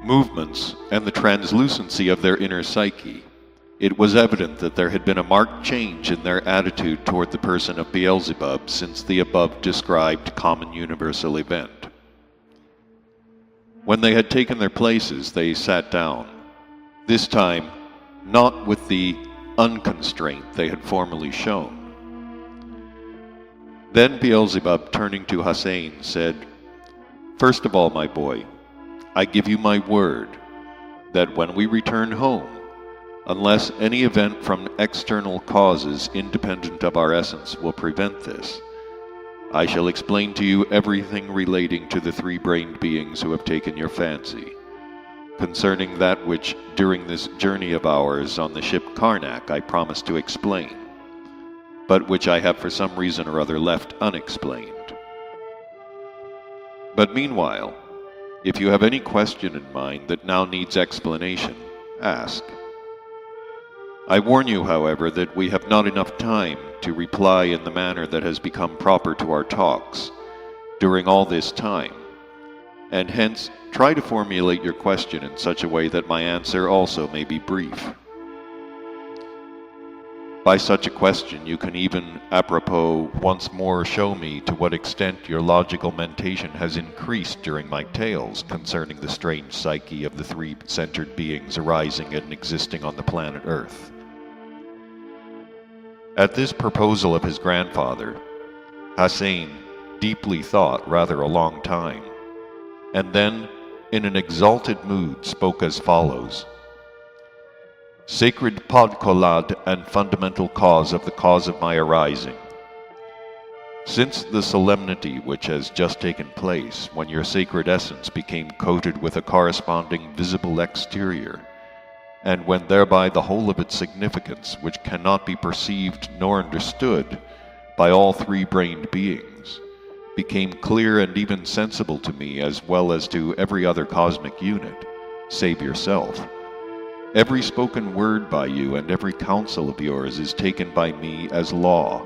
movements and the translucency of their inner psyche, it was evident that there had been a marked change in their attitude toward the person of Beelzebub since the above described common universal event. When they had taken their places, they sat down, this time not with the unconstraint they had formerly shown. Then Beelzebub, turning to Hussein, said, "First of all, my boy, I give you my word that when we return home, unless any event from external causes independent of our essence will prevent this, I shall explain to you everything relating to the three-brained beings who have taken your fancy, concerning that which during this journey of ours on the ship Karnak I promised to explain, but which I have for some reason or other left unexplained. But meanwhile, if you have any question in mind that now needs explanation, ask. I warn you, however, that we have not enough time to reply in the manner that has become proper to our talks during all this time, and hence try to formulate your question in such a way that my answer also may be brief. By such a question you can even, apropos, once more show me to what extent your logical mentation has increased during my tales concerning the strange psyche of the three-centered beings arising and existing on the planet Earth." At this proposal of his grandfather, Hussein deeply thought rather a long time, and then, in an exalted mood, spoke as follows. "Sacred Podkolad and fundamental cause of my arising. Since the solemnity which has just taken place, when your sacred essence became coated with a corresponding visible exterior, and when thereby the whole of its significance, which cannot be perceived nor understood by all three-brained beings, became clear and even sensible to me as well as to every other cosmic unit, save yourself, every spoken word by you and every counsel of yours is taken by me as law.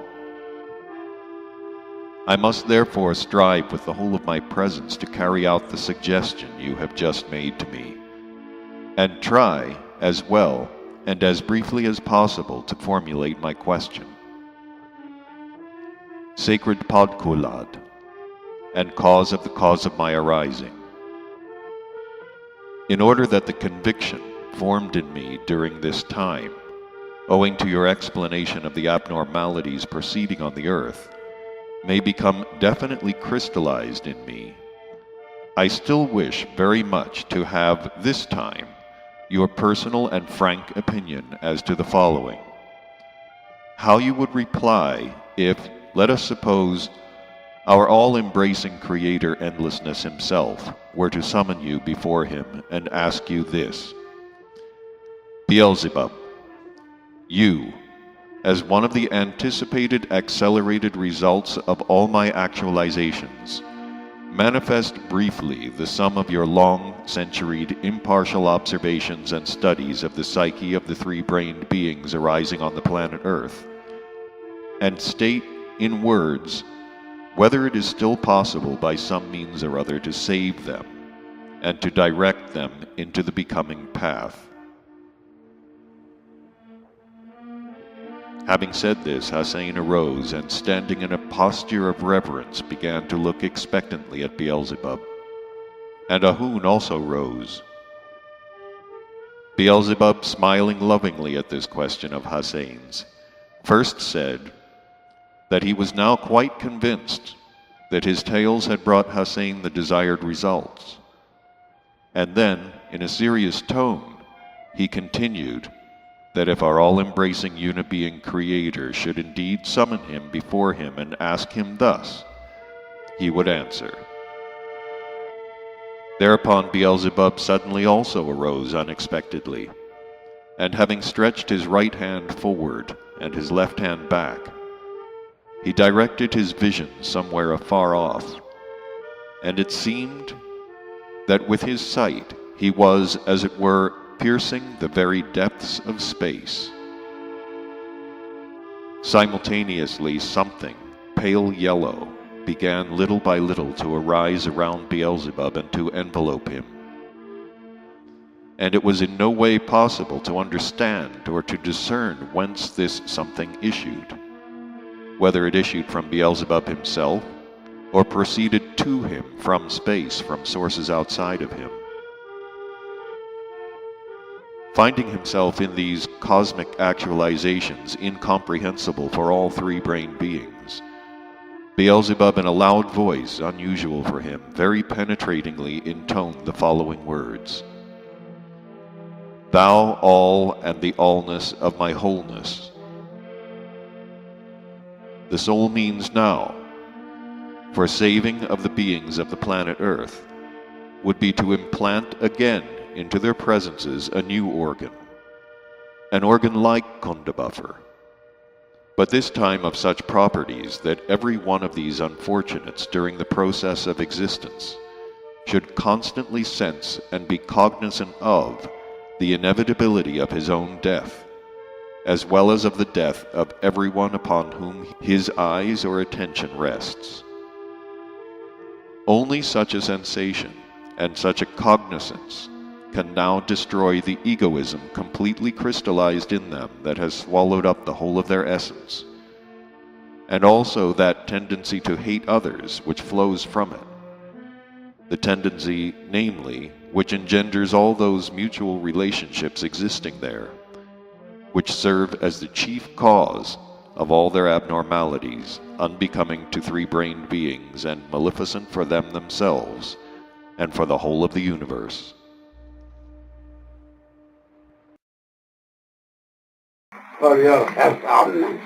I must therefore strive with the whole of my presence to carry out the suggestion you have just made to me, and try, as well and as briefly as possible, to formulate my question. Sacred Podkolad, and cause of my arising. In order that the conviction formed in me during this time, owing to your explanation of the abnormalities proceeding on the earth, may become definitely crystallized in me, I still wish very much to have this time your personal and frank opinion as to the following. How you would reply if, let us suppose, our all-embracing Creator Endlessness Himself were to summon you before Him and ask you this: Beelzebub, you, as one of the anticipated accelerated results of all my actualizations, manifest briefly the sum of your long-centuried impartial observations and studies of the psyche of the three-brained beings arising on the planet Earth, and state in words whether it is still possible by some means or other to save them and to direct them into the becoming path. Having said this, Hussein arose and, standing in a posture of reverence, began to look expectantly at Beelzebub. And Ahun also rose. Beelzebub, smiling lovingly at this question of Hussein's, first said that he was now quite convinced that his tales had brought Hussein the desired results. And then, in a serious tone, he continued that if our all-embracing unibeing Creator should indeed summon him before him and ask him thus, he would answer. Thereupon Beelzebub suddenly also arose unexpectedly, and having stretched his right hand forward and his left hand back, he directed his vision somewhere afar off, and it seemed that with his sight he was, as it were, piercing the very depths of space. Simultaneously, something pale yellow began little by little to arise around Beelzebub and to envelope him. and it was in no way possible to understand or to discern whence this something issued, whether it issued from Beelzebub himself, or proceeded to him from space, from sources outside of him. Finding himself in these cosmic actualizations incomprehensible for all three-brained beings, Beelzebub, in a loud voice unusual for him, very penetratingly intoned the following words: "Thou all and the allness of my wholeness." The soul means now, for saving of the beings of the planet Earth, would be to implant again into their presences a new organ, an organ like Kundabuffer, but this time of such properties that every one of these unfortunates during the process of existence should constantly sense and be cognizant of the inevitability of his own death, as well as of the death of everyone upon whom his eyes or attention rests. Only such a sensation and such a cognizance can now destroy the egoism completely crystallized in them that has swallowed up the whole of their essence, and also that tendency to hate others which flows from it, the tendency, namely, which engenders all those mutual relationships existing there, which serve as the chief cause of all their abnormalities, unbecoming to three-brained beings and maleficent for them themselves and for the whole of the universe. För jag är framme.